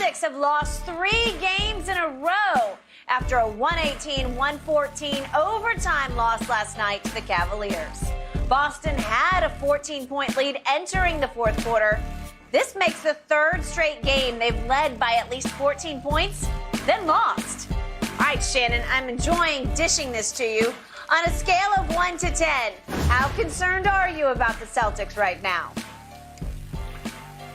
Celtics have lost 3 games in a row after a 118-114 overtime loss last night to the Cavaliers. Boston had a 14-point lead entering the fourth quarter. This makes the 3rd straight game they've led by at least 14 points, then lost. All right, Shannon, I'm enjoying dishing this to you. On a scale of 1 to 10, how concerned are you about the Celtics right now?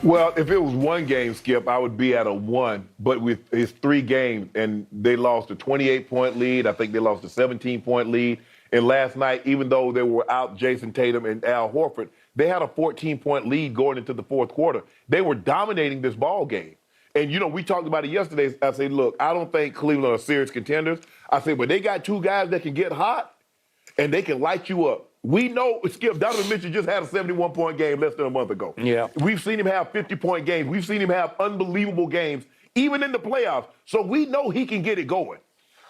Well, if it was one game, Skip, I would be at a 1. But with his 3 games, and they lost a 28-point lead. I think they lost a 17-point lead. And last night, even though they were out Jason Tatum and Al Horford, they had a 14-point lead going into the fourth quarter. They were dominating this ball game. And, you know, we talked about it yesterday. I said, look, I don't think Cleveland are serious contenders. I said, but they got 2 guys that can get hot, and they can light you up. We know, Skip, Donovan Mitchell just had a 71-point game less than a month ago. Yeah. We've seen him have 50-point games. We've seen him have unbelievable games, even in the playoffs. So we know he can get it going.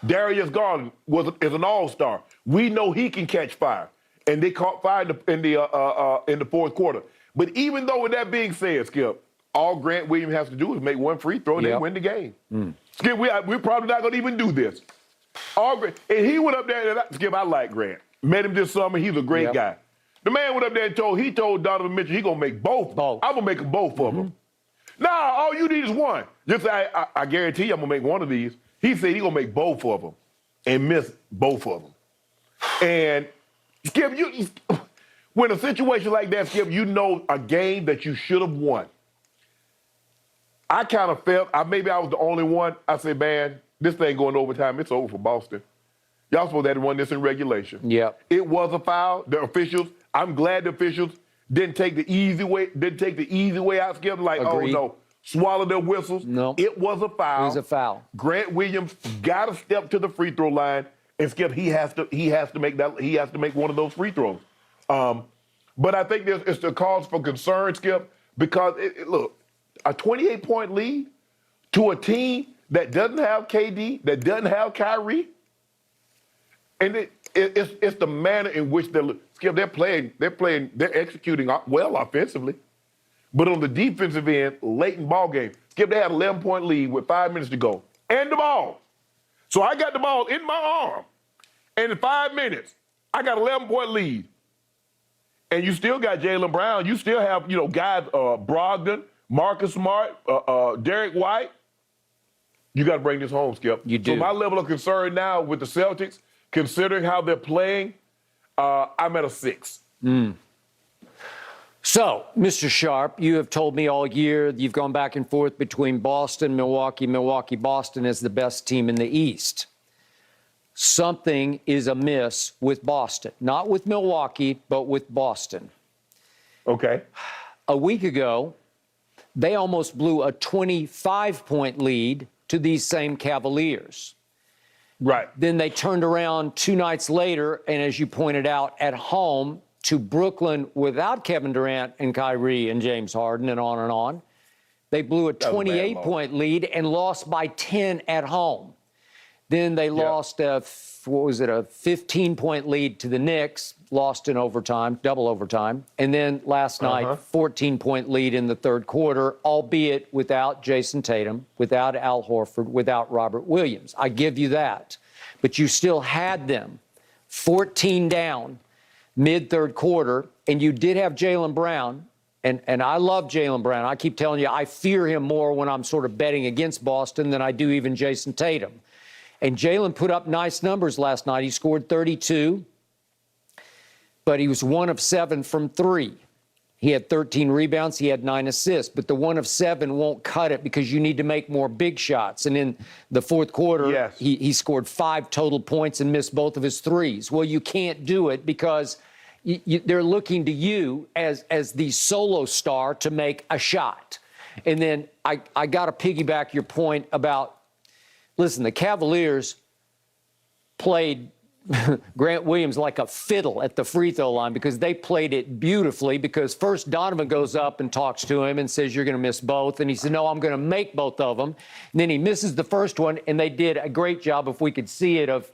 Darius Garland is an all-star. We know he can catch fire. And they caught fire in the fourth quarter. But even though, with that being said, Skip, all Grant Williams has to do is make 1 free throw and they win the game. Skip, we're probably not going to even do this. And he went up there, and Skip, I like Grant. Met him this summer. He's a great guy. The man went up there and told Donovan Mitchell he's going to make both. I'm going to make them both of them. Nah, all you need is 1. Just I guarantee you I'm going to make one of these. He said he's going to make both of them and miss both of them. And, Skip, when a situation like that, Skip, you know a game that you should have won. I kind of felt, maybe I was the only one. I said, man, this thing going overtime, it's over for Boston. Y'all supposed to have won this in regulation. Yeah. It was a foul. The officials, I'm glad the officials didn't take the easy way out, Skip, like, Agreed. oh, no, swallow their whistles. No. It was a foul. It was a foul. Grant Williams got to step to the free throw line, and Skip, he has to make one of those free throws. But I think it's the cause for concern, Skip, because, look, a 28-point lead to a team that doesn't have KD, that doesn't have Kyrie, and it's the manner in which they're executing well offensively. But on the defensive end, late in ball game, Skip, they had an 11-point lead with 5 minutes to go. And the ball. So I got the ball in my arm. And in 5 minutes, I got an 11-point lead. And you still got Jaylen Brown. You still have, guys, Brogdon, Marcus Smart, Derek White. You got to bring this home, Skip. You do. So my level of concern now with the Celtics, considering how they're playing, I'm at a 6. So, Mr. Sharp, you have told me all year you've gone back and forth between Boston, Milwaukee, Boston as the best team in the East. Something is amiss with Boston. Not with Milwaukee, but with Boston. Okay. A week ago, they almost blew a 25-point lead to these same Cavaliers. Right. Then they turned around 2 nights later, and as you pointed out, at home to Brooklyn without Kevin Durant and Kyrie and James Harden and on and on. They blew a 28-point lead and lost by 10 at home. Then they lost a 15-point lead to the Knicks, lost in overtime, double overtime. And then last night, 14-point lead in the third quarter, albeit without Jason Tatum, without Al Horford, without Robert Williams. I give you that. But you still had them 14 down mid-third quarter, and you did have Jaylen Brown. And I love Jaylen Brown. I keep telling you, I fear him more when I'm sort of betting against Boston than I do even Jason Tatum. And Jaylen put up nice numbers last night. He scored 32, but he was 1 of 7 from 3. He had 13 rebounds. He had 9 assists. But the 1 of 7 won't cut it because you need to make more big shots. And in the fourth quarter, he scored 5 total points and missed both of his threes. Well, you can't do it because they're looking to you as the solo star to make a shot. And then I got to piggyback your point about, listen, the Cavaliers played Grant Williams like a fiddle at the free throw line because they played it beautifully because first Donovan goes up and talks to him and says, you're going to miss both. And he said, no, I'm going to make both of them. And then he misses the first one, and they did a great job, if we could see it, of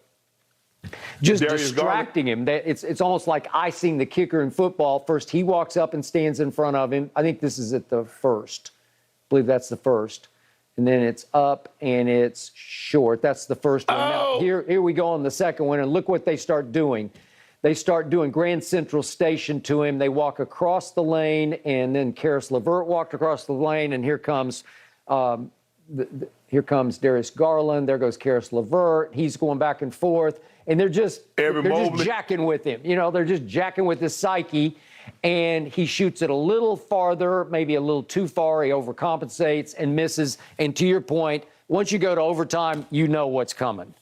just distracting him. It's almost like icing the kicker in football. First, he walks up and stands in front of him. I think this is at the first. I believe that's the first. and then it's up and it's short. That's the first one. Now, Oh! here we go on the second one, and look what they start doing. They start doing Grand Central Station to him. They walk across the lane, and then Karis LeVert walked across the lane, and here comes Darius Garland. There goes Karis LeVert. He's going back and forth, and they're just jacking with him. You know, they're just jacking with his psyche, and he shoots it a little farther, maybe a little too far. He overcompensates and misses. And to your point, once you go to overtime, you know what's coming.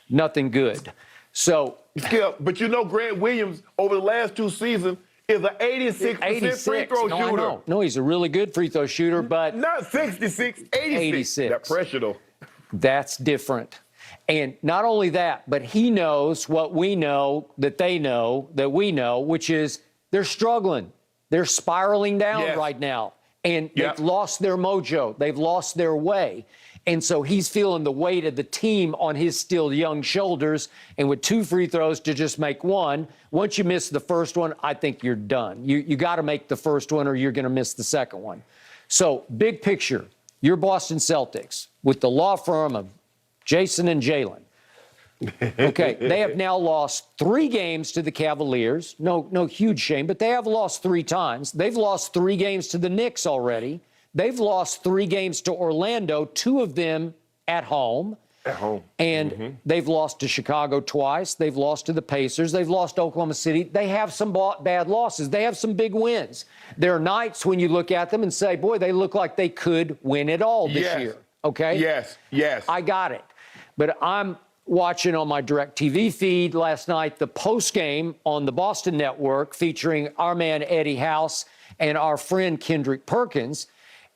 Nothing good. So, Skip, but you know Grant Williams over the last 2 seasons is an 86% free throw shooter. I know. No, he's a really good free throw shooter, but not 66, 86. That pressure, though. That's different. And not only that, but he knows what we know, that they know, that we know, which is they're struggling. They're spiraling down right now. And they've lost their mojo. They've lost their way. And so he's feeling the weight of the team on his still young shoulders. And with 2 free throws to just make 1, once you miss the first one, I think you're done. You got to make the first one or you're going to miss the second one. So big picture, your Boston Celtics with the law firm of Jason and Jalen. Okay, they have now lost 3 games to the Cavaliers. No huge shame, but they have lost 3 times. They've lost 3 games to the Knicks already. They've lost 3 games to Orlando, 2 of them at home. At home. And they've lost to Chicago twice. They've lost to the Pacers. They've lost to Oklahoma City. They have some bad losses. They have some big wins. There are nights when you look at them and say, boy, they look like they could win it all this year. Okay? Yes. I got it. But I'm watching on my DirecTV feed last night the postgame on the Boston Network featuring our man Eddie House and our friend Kendrick Perkins.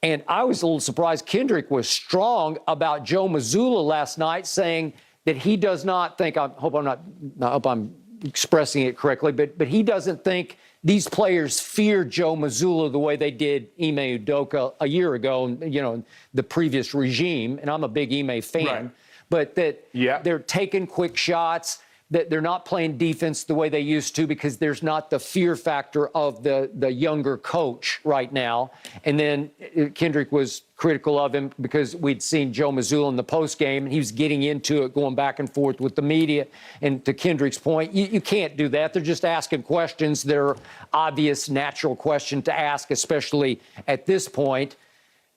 And I was a little surprised Kendrick was strong about Joe Mazzulla last night, saying that he does not think, I hope I'm expressing it correctly, but he doesn't think these players fear Joe Mazzulla the way they did Ime Udoka a year ago, you know, the previous regime. And I'm a big Ime fan. Right. But that they're taking quick shots, that they're not playing defense the way they used to because there's not the fear factor of the younger coach right now. And then Kendrick was critical of him because we'd seen Joe Mazzulla in the postgame, and he was getting into it, going back and forth with the media. And to Kendrick's point, you can't do that. They're just asking questions that are obvious, natural question to ask, especially at this point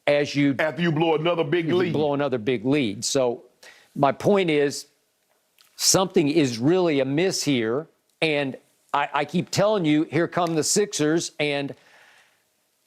after you blow another big lead. So my point is, something is really amiss here, and I keep telling you, here come the Sixers, and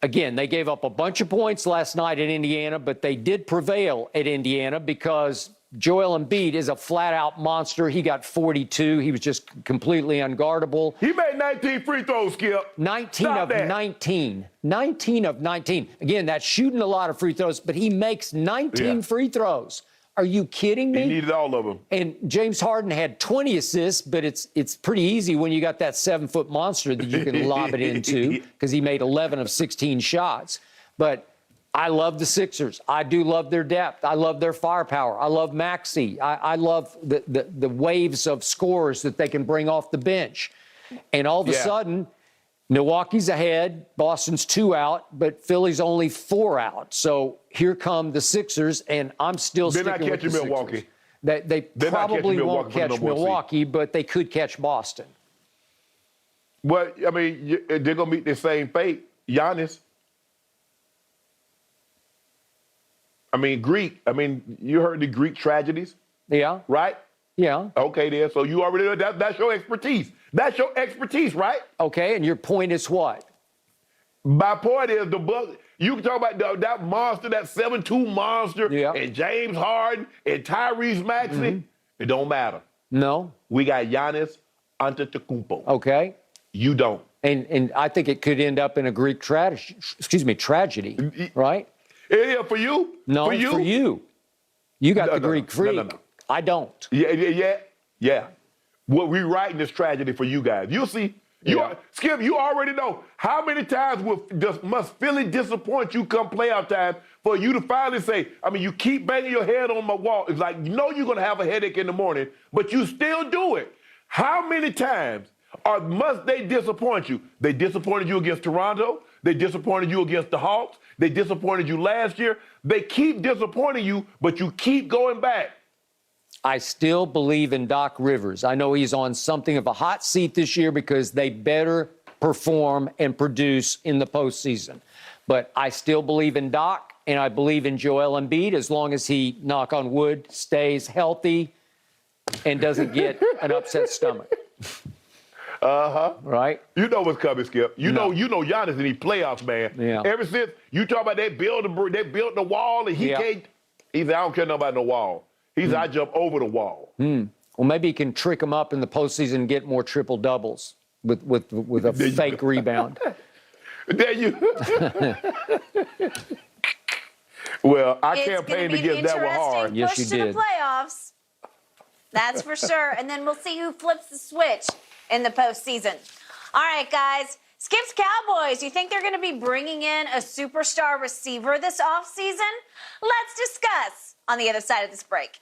again, they gave up a bunch of points last night at Indiana, but they did prevail at Indiana because Joel Embiid is a flat-out monster. He got 42. He was just completely unguardable. He made 19 free throws, Skip. 19 of 19. 19 of 19. Again, that's shooting a lot of free throws, but he makes 19 free throws. Are you kidding me? He needed all of them. And James Harden had 20 assists, but it's pretty easy when you got that 7-foot monster that you can lob it into because he made 11 of 16 shots. But I love the Sixers. I do love their depth. I love their firepower. I love Maxey. I love the waves of scores that they can bring off the bench. And all of a sudden, Milwaukee's ahead, Boston's 2 out, but Philly's only 4 out. So here come the Sixers, and I'm still sticking with the Sixers. They're not catching Milwaukee. They probably won't catch Milwaukee, but they could catch Boston. Well, I mean, they're going to meet the same fate. Giannis. I mean, you heard the Greek tragedies? Yeah. Right? Yeah. Okay, then. So you already know that's your expertise. That's your expertise, right? Okay, and your point is what? My point is you can talk about that monster, that 7'2" monster, and James Harden and Tyrese Maxey. It don't matter. No. We got Giannis Antetokounmpo. Okay. You don't. And I think it could end up in a Greek tragedy, right? Yeah, for you? No, for you. You got the Greek freak. No. I don't. Yeah. We're rewriting this tragedy for you guys. You'll see. Skip, you already know how many times must Philly disappoint you come playoff time for you to finally say, I mean, you keep banging your head on my wall. It's like, you know you're going to have a headache in the morning, but you still do it. How many times must they disappoint you? They disappointed you against Toronto. They disappointed you against the Hawks. They disappointed you last year. They keep disappointing you, but you keep going back. I still believe in Doc Rivers. I know he's on something of a hot seat this year because they better perform and produce in the postseason. But I still believe in Doc, and I believe in Joel Embiid as long as he, knock on wood, stays healthy and doesn't get an upset stomach. Right? You know what's coming, Skip. You know Giannis in these playoffs, man. Yeah. Ever since you talk about they built the wall and he can't. He said, I don't care nothing about no wall. He said, I jump over the wall. Well, maybe he can trick him up in the postseason and get more triple doubles with a fake rebound. There you. Well, I campaigned against that one hard. Yes, you push to did. the playoffs. That's for sure. And then we'll see who flips the switch in the postseason. All right, guys. Skip's Cowboys, you think they're going to be bringing in a superstar receiver this offseason? Let's discuss on the other side of this break.